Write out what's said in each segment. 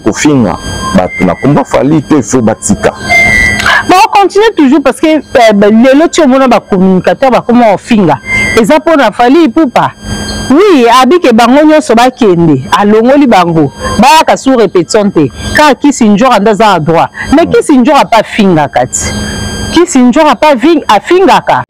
kofinga bato na komba fali to ifo batika. Bon, on continue toujours parce que les autres mon ba communicateur ba comment finga. Et ça pour na fali poupa. Oui, abike bango nyonso ba kende alongoli bango ba ka sous répétition te. Car qui sinjo anda za droit. Mais qui sinjo a pas finga kati. Qui sinjo a pas finga ka.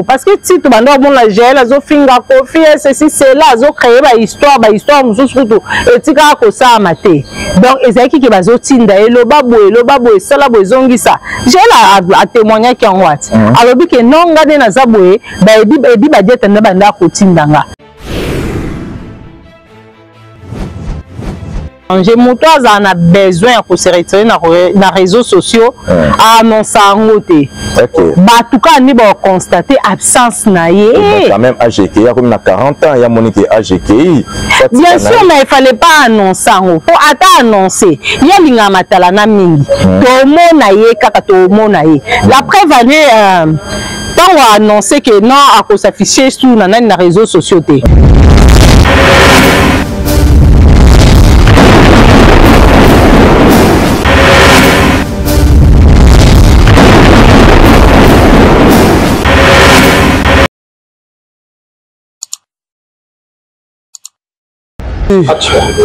Parce que si tu vas bon la gel, azo finga kofi, ceci c'est là, azo créer ba histoire nous surtout et tika ko sa maté. Donc ezaki ki bazo tinda elo babo sala bozongi ça. J'ai là à témoigner qui en wat. Alors bi ke non ngade na zaboé, ba edi ba dieta na banda ko tindanga. J'ai montré qu'on a besoin de se retirer dans les réseaux sociaux à annoncer en côté. En tout cas, on a constaté l'absence de quand même AGK, il y a comme 40 ans, il y a monique AGK. Bien sûr, mais il ne fallait pas annoncer. Pour annoncer, il y a des matalana mingi. Tout le monde a eu, tout le monde a eu. La preuve, quand on a annoncé que non, à cause s'afficher sur les réseaux sociaux.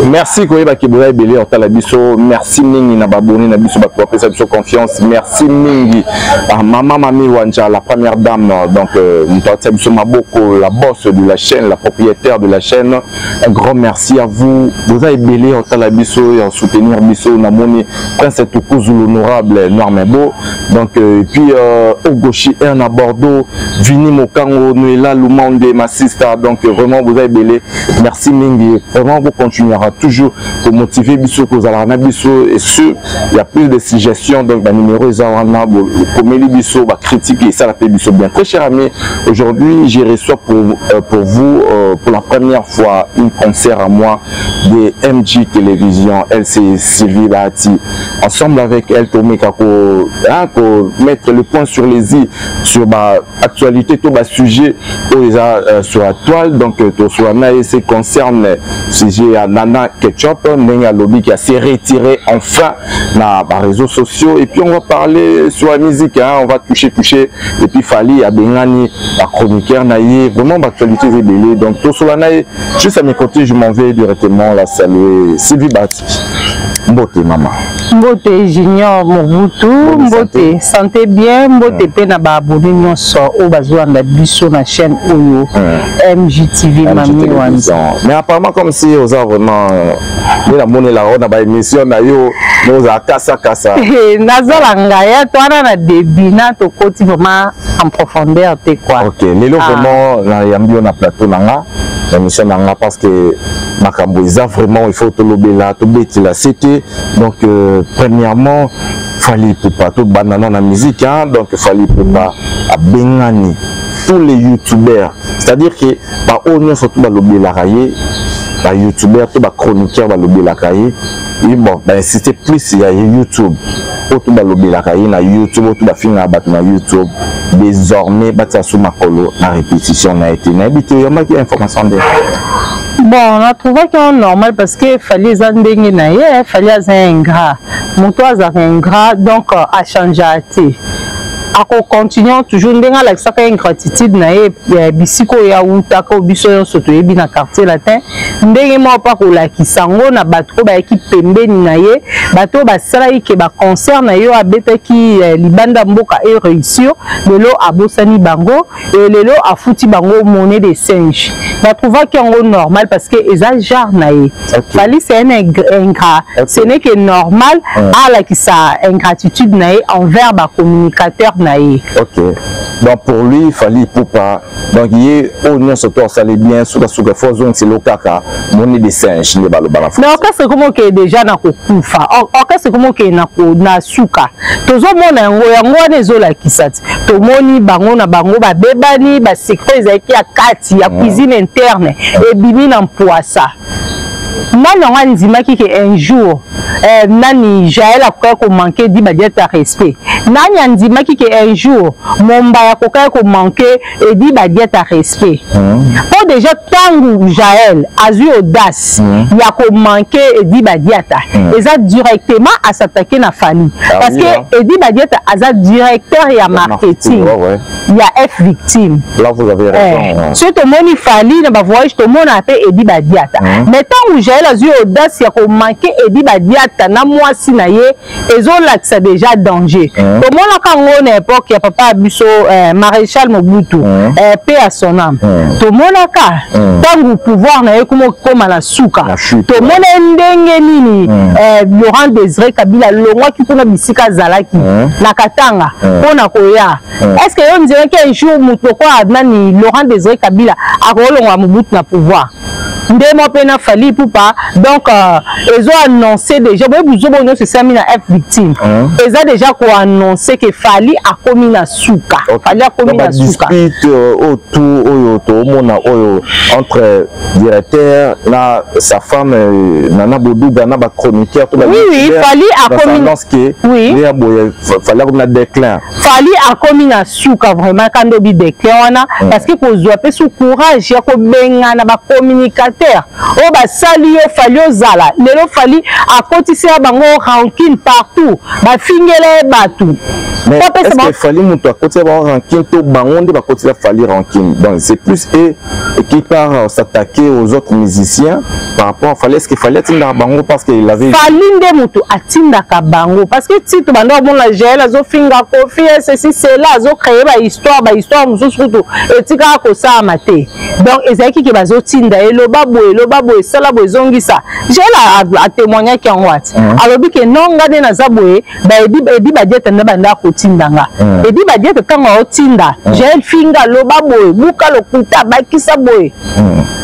Merci Koyeba Kiboula Belé Otalabiso, merci Mingi Nababoni Nabiso Bakwa Pesabiso confiance, merci Mingi Maman Mami Wanja, la première dame, donc Mutabiso Maboko, la boss de la chaîne, la propriétaire de la chaîne. Un grand merci à vous. Vous avez belé Otalabiso et en soutenir Biso Namoni, Prince Toukouzou l'honorable Noirmebo. Donc et puis Ogoshi Erna Bordeaux, Vini Mokango, Nuela Lumande, ma sister. Donc vraiment vous avez belé. Merci Mingi. Vraiment vous continuera toujours pour motiver Bisso, pour Zalana Bisso et il y a plus de suggestions donc le numéro Zawana, comme Bisso, critiquer ça la paix Bisso bien. Très cher ami, aujourd'hui j'ai reçu pour vous pour la première fois une concert à moi de MJ Télévision. Elle c'est Sylvie Bahati. Ensemble avec elle, pour mettre le point sur les i sur l'actualité, tout le sujet sur la toile. Donc tout sur la se concerne sujet à Nana Ketchup, Nenga Lobby qui a s'est retiré enfin dans les réseaux sociaux. Et puis on va parler sur la musique, hein, on va toucher. Et puis Fali à Bengani, la chroniqueur Naïe, vraiment l'actualité est belée. Donc tout sur la Naïe, juste à mes côtés, je m'en vais directement la saluer. Sylvie Bahati. Mbote maman. Mbote Junior Mobutu, Mbote santé bien, Mbote pena ba abonné nyonso o bazwanda biso na chaîne Oyo MJTV Mami Wanza. Mais apparemment comme si aux a vraiment la monnaie là on a ba émission na yo nous a kasa. Nazala ngaya toi na début na to koti vraiment en profondeur te quoi. OK, lelo vraiment na yambio na plateau nanga. L'émission nanga parce que makambo isa vraiment il faut te lobela to beti la c'était donc premièrement fallait pas tout banana na musique hein, donc fallait pas à Bengani tous les youtubeurs, c'est-à-dire que ba on surtout ba lobela rayer ba youtubeurs tout ba chroniqueur ba lobela rayer et bon ben c'était plus il y a YouTube tout ba lobela rayer na YouTube tout ba finga ba na YouTube désormais ba ta sous makolo la répétition n'a été na habité il y a qui information de bon, on a trouvé qu'on est normal parce qu'il fallait zandénger naïe, il fallait un ingrat. Mon toit a un ingrat, donc à changer à thé. Ako continuons toujours ndenga la saka ingratitude naïe, bisiko ya utaka biso soto yebi na quartier latin. Ndenge mo pa ko la kisango na batko ba équipe pembeni naïe, bato ba sala ke ba concert na yo abeta ki libanda mboka e réussir, lelo abosani bango et lelo afuti bango monnaie de singe. On trouve qu'il est normal parce que les agents naïe. Fali c'est un ingrat. Ce n'est que normal à la qui sa ingratitude naïe envers ba communicateur naïe. OK. Donc pour lui il fallait pas donc il est on se torse aller bien sous la zone c'est le kaka monnaie de singe ne ba le bala. Mais ok c'est comme que déjà na ko kufa. Ok c'est comme que na suka. Tozo mona yango nezola kisati. To moni bango na bango ba bebani ba secret ezaki ya kati ya cuisine interne et bimi na poissa. Moi non ndimaki que un jour nani Jaël a quoi ko manquer dit ba dieta respect. nani andimaki que un jour momba ya kokaya ko manquer et dit ba dieta respect pour déjà tangu Jaël azui audace ya ko manquer et dit ba dieta eza directement à s'attaquer na Fally parce que et dit ba dieta aza directeur ya marketing ya F victime là vous avez raison si to moni Fally na ba voyage to mona pe et dit ba dieta mais tangu Jaël azui audace ya ko manquer et dit ba dieta na mwasi na ye ezolakisa déjà danger tomona kango na époque ya papa biso maréchal Mobutu paix à son âme tomona ka tangu pouvoir na ye koma na suka tomona ndenge nini Laurent Désiré Kabila longwaki kuna bisika zalaki na Katanga pona koya est-ce que on dirait qu'un jour muto kwa nani Laurent Désiré Kabila akolongwa Mobutu na pouvoir ndemo pena Fally Ipupa donc ils ont annoncé déjà vous c'est ça mina F victime ils ont déjà quoi annoncé que Fally a commis na suka Fally a commis na suka dispute autour entre directeur na sa femme Nana Boudouga na ba chroniqueur oui Fally a commis Fally a commis na déclin Fally a commis na suka vraiment quand obi déclin parce que ko zo pe sous courage ya ko benga na ba communicateur o ba sali yo Fally ozala lelo Fally a cotisé bango rancune partout ba fingele batu mais est-ce que Fally muto a cotisé ba rancune to bango nde ba cotisé Fally rancune donc c'est plus et qui part s'attaquer aux autres musiciens par rapport à Fally est-ce que Fally tinda bango parce qu'il avait Fally nde muto atinda ka bango parce que titre bando bon la Jaël azo finga kofi ceci c'est là azo créer ba histoire mususu surtout etika ko sa maté donc ezaki ke bazo tinda eloba boye sala boye zongisa Jaël a témoigné qui en wat alobi ke non ngade na zaboye ba edi ba dieta na banda ko tindanga edi ba dieta kanga o tinda Jaël finga loba boye buka lokuta bakisa boye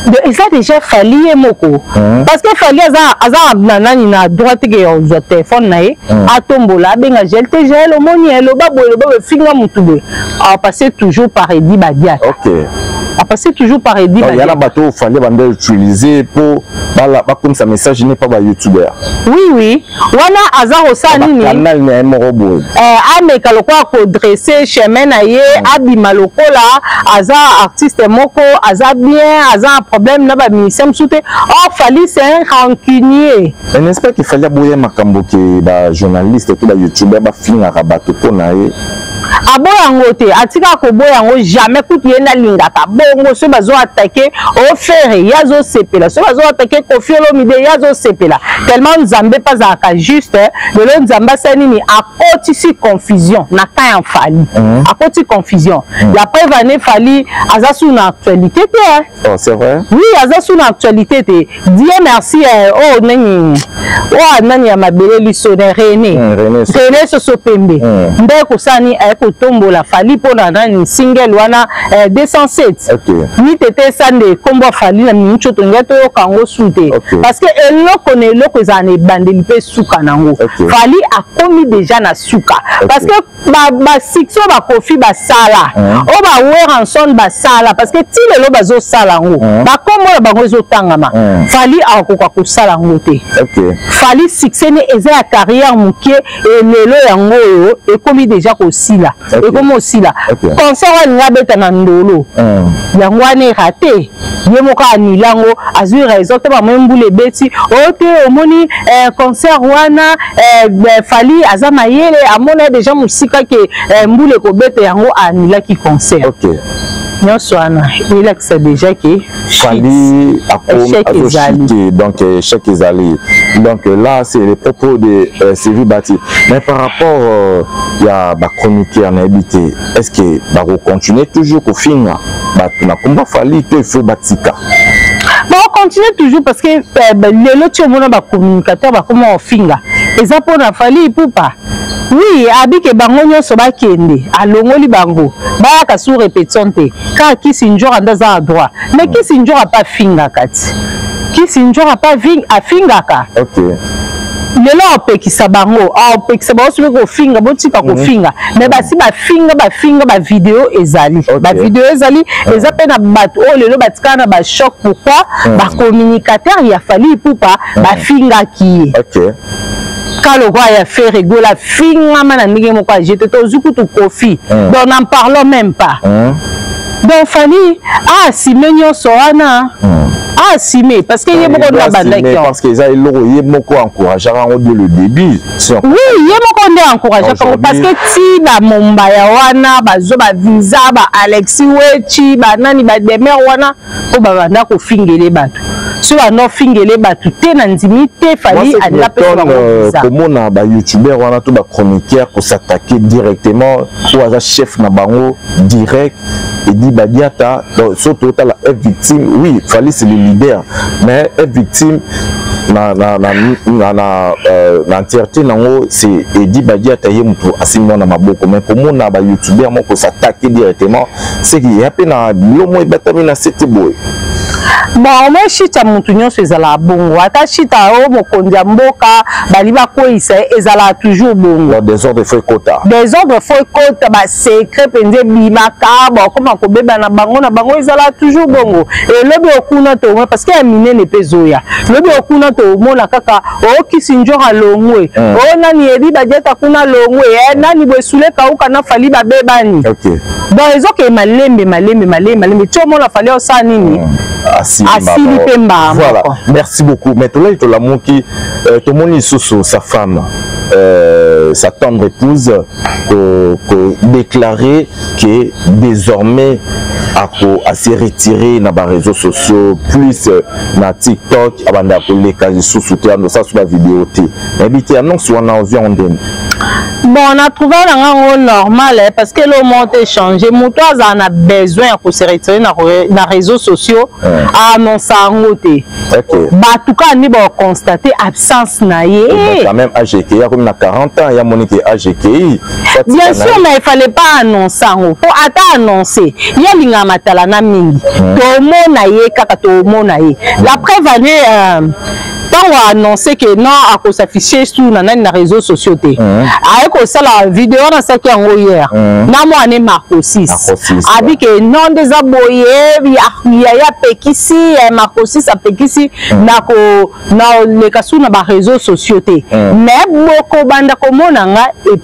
de ça déjà Fally et moko parce que Fally aza nanani na droite ke yo téléphone na ye atombola benga Jaël omoni loba boye finga mutube a passer toujours par edi ba dieta a passer toujours par edi ba dieta. Il y a la bateau Fally bande utiliser pour comme ça message n'est pas youtubeur oui wana azaro sa nini canal ne morobo ameka lokwa ko dresser chemin na ye abima lokola aza artiste moko aza bien aza un problème na ba ministère msute Fally c'est un rancunier mais n'est-ce pas qu'il fallait boyer makambo ke ba journaliste to ba youtubeur ba finga rabato pona ye aboyango te atika ko boyango jamais kutu ye na lingaka bongo so bazo attaquer au fer yazo sepela so bazo attaquer Koffi Olomide yazo sepela tellement Nzambe pas aka juste le Nzamba sanini a kotisi confusion na ka en Fally a koti confusion la preuve année Fally aza sous une actualité oh c'est vrai oui aza sous une actualité te Dieu merci nani ya mabele lisone René Sosopembe ndeko sani ko tombola Fally pona nani single wana 207 ni tete sande kombo Fally na mincho to ngato yo kango sute parce que eloko ne eloko ezane bandeli pe suka nango Fally a commis déjà na suka parce que ba section ba Koffi ba sala o ba Weranson ba sala parce que ti lelo bazo sala ngo ba kombo la bango zo tangama Fally a ko sala ngo te Fally succès ne eza ya carrière mukie et lelo yango yo e commis déjà ko sila et comme aussi là concert wa beta na ndolo yango ane raté ye moka anilango azui raison te ba mbule beti ote omoni concert wana Fally aza mayele amona déjà musika ke mbule ko beta yango anila ki concert nyonso wana il a déjà que Fally donc échec ezali donc là c'est les propos de Sylvie Bati mais par rapport il y a ba chroniqueur na habité est-ce que va continuer toujours ko finga ba na komba Fally to faut batika bon on continue toujours parce que les autres mona ba communicateur ba comment finga eza pona Fally Ipupa oui abike bango nyonso ba kende alongoli bango ba ka sous répétition te ka Kisinjo andaza à droit mais Kisinjo a pas finga kati Kisinjo a pas finga ka lelo opekisa bango opekisa bango soki kofinga botika kofinga mais basi bafinga ba vidéo ezali ba vidéo ezali eza pe na bato o lelo batika na ba choc pourquoi ba communicateur ya Fally Ipupa bafinga ki Quand roi a fait rigoler, finalement, j'étais toujours tout Kofi. Donc, n'en parlons même pas. Donc, Fanny, Siméon Soana. Simé, parce qu'il y a beaucoup de bande. Parce qu'ils ont beaucoup encouragé le début. Oui, il y a beaucoup d'encouragé. Parce que si la Mombaya wana, bazoba visa, Alexis Wechi, nani bademe wana, ko bavanda ko fingele batu. So no fingele batu te na ndimité fali à la personne. Comment na ba youtubeur wana to ba chroniqueur ko s'attaquer directement ou à chef na bango direct et dit badiata surtout la victime. Oui, fallait c'est le leader, mais être victime l'entièreté c'est Eddie Badia taillé mutu asimon na maboko, mais comment na ba youtubeur mo ko s'attaquer directement c'est qu'il y a peine na lomo e batamina c'était boy. Bon, moi chita mutu nyonso ezala bongo, ata chita o mokonzi mboka baliba ko isa ezala toujours bongo. Des ordres faut kota. Des ordres faut kota ba secret penze bimaka bon comment ko beba na bango ezala toujours bongo. Et lobi okuna to parce que amine ne pezoya. Lobi okuna to mona kaka o kisinjora longwe. O nani edi bajeta kuna longwe nani bwesule kauka na fali ba bebani. OK. Donc ils ont que malembe tu mona fali o sa nini. Voilà, merci beaucoup. Maintenant, il a montré tout le monde sa femme, sa tendre épouse, déclaré que désormais à se retirer dans les réseaux sociaux, plus dans TikTok, avant d'appeler les sous-soutiens, ça sur la vidéo. Mais il annonce qu'on a vu en donne. Bon, on a trouvé un normal parce que le monde est changé. Moutois en a besoin de se retirer dans les réseaux sociaux à annoncer en côté. Bah, en tout cas, on a constaté l'absence naïe. Quand même, AGKI, il y a comme 40 ans, il y a Monique AGKI. Bien sûr, mais il ne fallait pas annoncer. Pour annoncer, il y a l'ingamatalana mingi. Tout le monde naïe, kaka tout le monde naïe. La preuve année. Quand on a annoncé que non, à cause s'afficher sur les réseaux sociaux, avec la vidéo dans ce qui est hier, non, moi, on est Marco 6. Avec que non, des aboyés, il y a Pekissi, Marco 6 à Pekissi, dans les cas sur les réseaux sociaux. Mais beaucoup de bandes comme on et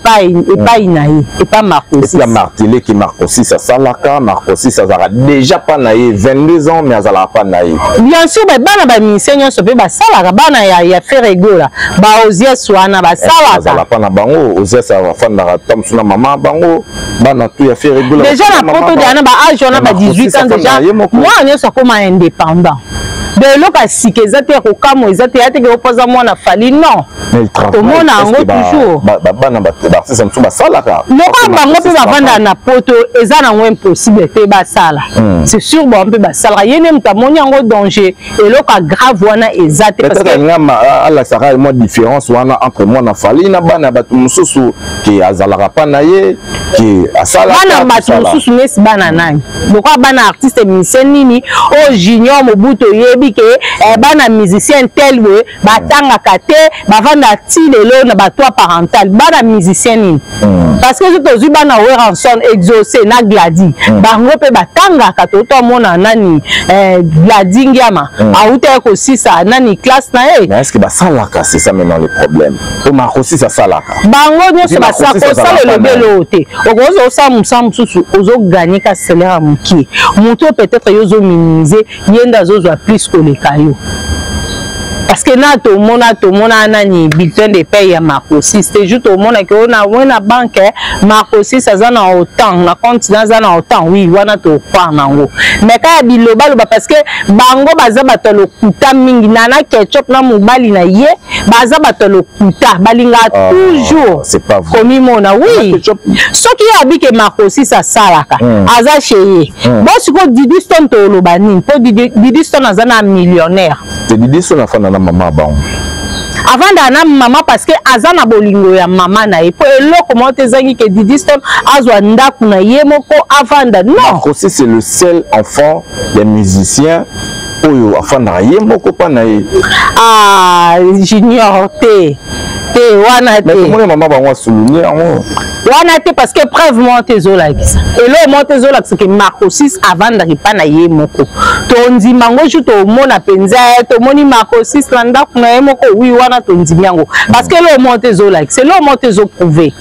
pas Inaï, et pas Marco 6. Il y a martelé qui Marco 6 à Salaka, Marco 6 à déjà pas naïf, 22 ans, mais à pas naïf. Bien sûr, mais ban ministère se fait Salaka. Bana ya fait rigola ba ozia swana ba sala za pa na bango ozia sa va fanda tam suna maman bango bana tu ya fait rigola déjà la photo de ana ba âge on a ba 18 ans déjà moi on est sur comme indépendant de loka sikezate ko kamo ezate ya te ko posa moi na fali non tout le monde a toujours bana ba c'est ça ba sala ka loka bango pe ba vanda na poto eza na impossible te ba sala c'est sûr bon pe ba sala yene mtamoni ngo danger et loka grave wana ezate parce que la sera une différence entre moi na fali na bana batu mususu qui azalaka pa na ye qui asala bana batu mususu nesi bana nani pourquoi bana artiste musicien nini o junior mobuto yebi ke bana musicien tel we batanga kate bavanda ti lelo na batwa parental bana musicien nini parce que je te dis bana Weranson exaucé na Gladi bango pe batanga kato to mona nani Gladi ngiama auta ko sisa nani classe na e. Mais est-ce que basalaka c'est ça maintenant le problème pour ma aussi ça salaka bango nyonso basako ça le belo te okozo sa musamu susu ozo gagner ka salaire muki moto peut-être yozo minimiser yenda zozo plus que les cailloux parce que na to mona nani bulletin de paye à Marco 6 c'était juste au monde que on a banque Marco 6 ça na autant na compte na autant oui wana to pa nango mais ka biloba parce que bango baza batolo kuta mingi nana ketchup na mobali na ye baza batolo kuta balinga toujours c'est pas vrai comme mona oui ce qui a dit que Marco 6 ça salaka aza cheye bon ce que Didi Stone to lobani po Didi Stone azana millionnaire Didi Stone afana maman bon avant d'ana maman parce que azana bolingo ya maman na et lo comment te zangi que Didi Stone azwa ndaku na ye moko avant da non aussi c'est le seul enfant des musiciens oyo afana ye moko pa na ye junior te wana te mais comment maman ba wa souligner wana te parce que preuve monte zola kisa et le monte zola c'est que Marco 6 avant d'arriver pa na ye moko to ndima ngo ju to mona penza to moni Marco 6 landa kuna ye moko oui wana wana tondimi yango parce que le monte zo like c'est le monte zo prouver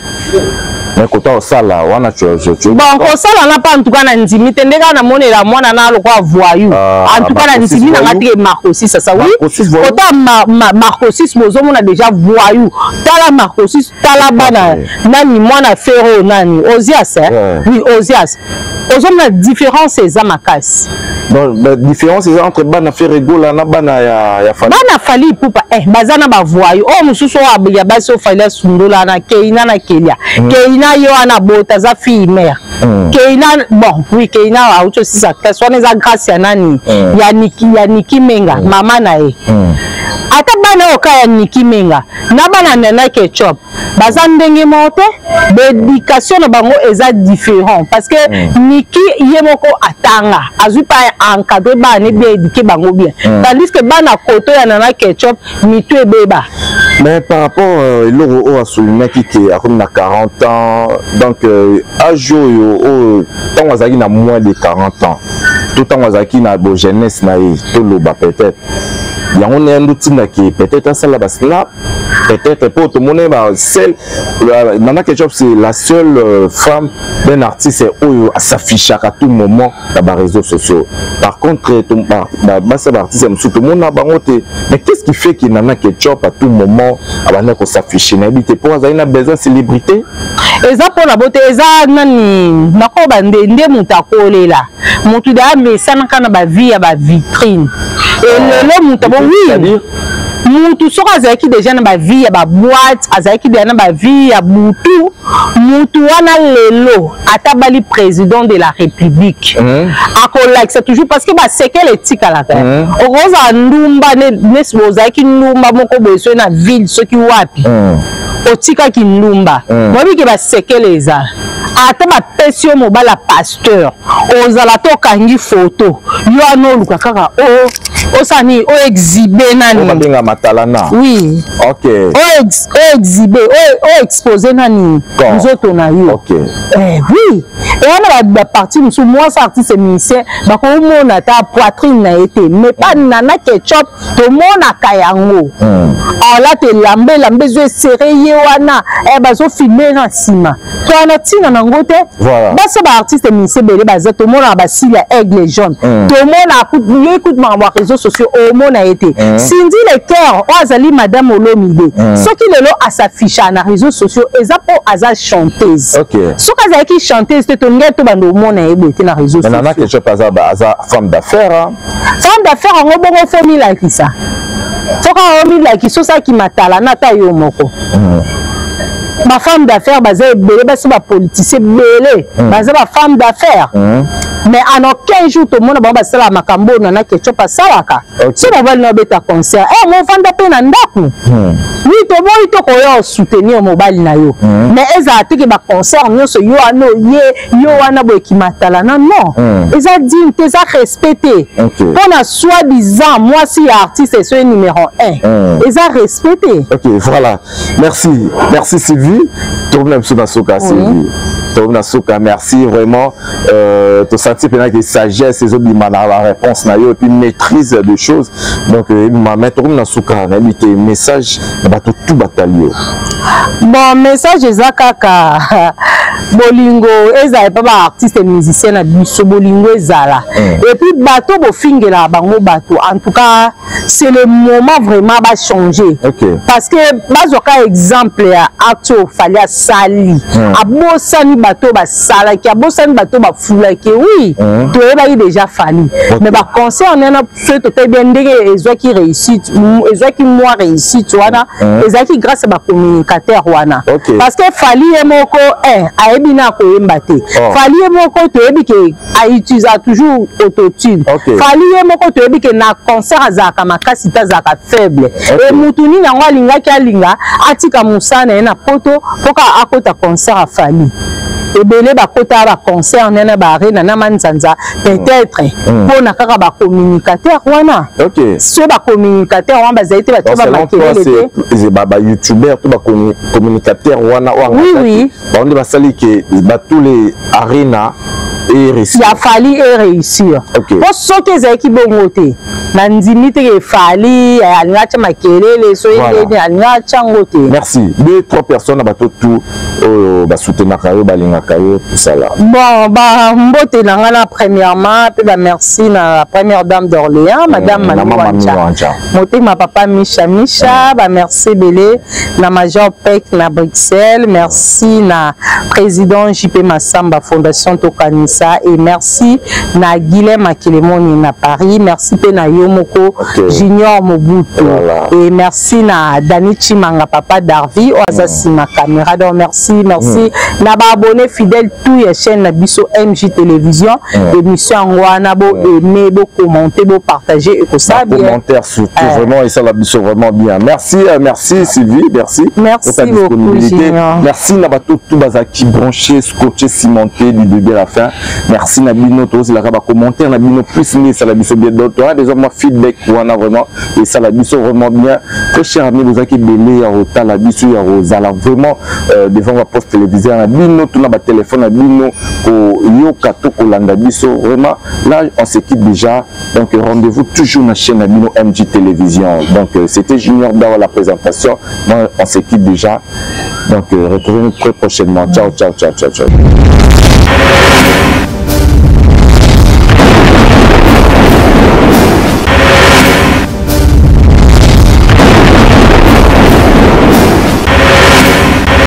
mais kota osala wana tu bon kosala na pas en tout cas na ndimi te ndeka na monela mwana na lokwa voyou en tout cas na ndimi na ngati Marcosis ça oui kota Marcosis bozo mona déjà voyou tala Marcosis tala bana nani mwana Ferro nani Ozias oui Ozias ozo na différence eza makasi donc la différence est entre bana Ferrego là na bana ya Fali bana Fali pupa bazana ba voyou o mususu ya baso Fali sundola na Keina na Kelia Keina yo ana bota za fille mère Keina bon oui Keina a autre si ça soit les grâce ya nani ya Niki Menga mama na e ata bana oka ya Niki Menga na bana nana ketchup baza ndenge mote d'éducation na bango eza différent parce que Niki yemoko atanga azui pas encadrer bana bien éduquer bango bien tandis que bana koto ya nana ketchup mitu ebeba. Mais par rapport l'euro a souligné qui a 40 ans donc âge au tant wazaki na moins de 40 ans tout temps wazaki na bo jeunesse na tout le bas peut-être il y a un outil qui peut-être ça là là peut-être pour tout le monde celle Nana Ketchup c'est la seule femme d'un artiste où s'affiche à tout moment dans les réseaux sociaux. Par contre tout artiste tout le monde a bangoté mais qu'est-ce qui fait que Nana Ketchup à tout moment a s'afficher n'habite pour avoir une besoin de célébrité et ça pour la beauté ça nani nako bande ndé mutakole là mutu da mais ça n'a ba vie à ba vitrine et le mutabo oui mutu soko azaki déjà na ba vie ya ba boîte azaki déjà na ba vie ya mutu wana lelo atabali président de la République akolak c'est toujours parce que ba séquelle éthique à la terre okoza ndumba ne sozaki ndumba moko boso na ville soki wapi otika ki ndumba mobi ke ba séquelle eza ata ba pesio mobala pasteur ozala to kangi photo yo ano luka kaka osani o exhiber nani o benga matalana oui OK o exhiber o exposer nani nzoto na yo OK oui et on a la partie musu moi ça artiste musicien ba ko mona ta poitrine na été mais pas Nana Ketchup to mona kayango là te lambe zo serré wana ba zo filmer na sima to na tina na ngote ba ça ba artiste musicien belé ba za to mona ba silia aigle jaune to mona écoute ma réseaux sociaux au monde a été Cindy le cœur Azali madame Olomide ce qui le lot à s'afficher na réseaux sociaux et ça pour Aza chanteuse OK ce qu'Aza qui chanteuse c'est ton gars tout bando monde a été na réseaux sociaux Nana Ketchup Aza femme d'affaires femme d'affaires on bongo famille là qui ça ce qu'on a mis là qui sont ça qui m'attala nata yo moko ma femme d'affaires baza belé ba ba politicien belé baza ba femme d'affaires mais en aucun jour tout le monde va passer la makambo Nana Ketchup salaka si on va no beta concert mon fan d'appel na ndaku oui to bon to ko yo soutenir mobile na yo mais eza atiki ba concert nyonso yo ano yo wana bo ekimatala non eza digne eza respecté pour na soi-disant moi si artiste c'est numéro 1 eza respecté. OK voilà merci Sylvie tourne sur Nasoka Sylvie tourne Soka merci vraiment to sentir pendant que sagesse et la réponse na yo et puis maîtrise de choses donc ma mettre na Soka na limite message ba tout batalio bon message ezakaka bolingo ezala pas ba artiste musicien na biso bolingo ezala et puis bato bo fingela bango bato en tout cas c'est le moment vraiment ba changer parce que bazoka exemple ya acto Falia Sali abosani bato ba sala ki abosani bato ba fula ki oui to eba déjà Fali mais ba concert on a fait tout bien ndenge ezwa ki réussite ezwa ki moi réussite wana ezwa ki grâce à ba communicateur wana parce que Fali emoko aebina ko embate Fali emoko to ebi ke a utiliser toujours autotune Fali emoko to ebi ke na concert azaka makasi tazaka faible et mutuni na ngalinga ki alinga atika musana na poto poka akota concert a Fali et belé ba kota ba concert nana ba arena na manzanza peut-être pour na kaka ba communicateur wana ce ba communicateur wana ba zaite ba tuba makelele c'est ba youtubeur tout ba communicateur wana oui ba on ba sali que ba tous les arena et réussir. Il a fallu et réussir. Pour ceux qui ont été bon côté, Nandimi te fali, alinacha makelele, so yende alinacha ngote. Merci. 2-3 personnes abato tout ba soutenir kayo balinga kayo tout ça là. Bon ba mbote nangana premièrement, pe ba merci na la première dame d'Orléans, madame Mami Wanja. Moté ma papa Micha, ba merci belé na major Pek na Bruxelles, merci na président JP Massamba Fondation Tokanisa et merci na Guilhem Akilemoni na Paris, merci pe na Yomoko Junior Mobutu et merci na Dani Chimanga papa Darvi Oazasi ma caméra. Donc merci na ba abonné fidèle tout ya chaîne na biso MJ Télévision, émission ngwana bo aimer, bo commenter, bo partager et tout ça bien. Commentaire surtout vraiment et ça la biso vraiment bien. Merci Sylvie, merci pour ta disponibilité. Merci na bato tout bazaki branché, scotché, cimenté du début à la fin. Merci na bino tous la ba commentaire na bino plus mais ça la biso bien d'autres des hommes feedback wana vraiment et ça la biso vraiment bien. Très cher ami vous aki belé ya hota la biso ya rozala vraiment devant la poste télévisée na bino tout na ba téléphone na bino ko yoka to ko landa biso vraiment là on se quitte déjà donc rendez-vous toujours na chaîne na bino MJ Télévision. Donc c'était Junior Dawa la présentation. Moi on se quitte déjà. Donc retrouvez-nous très prochainement. Ciao.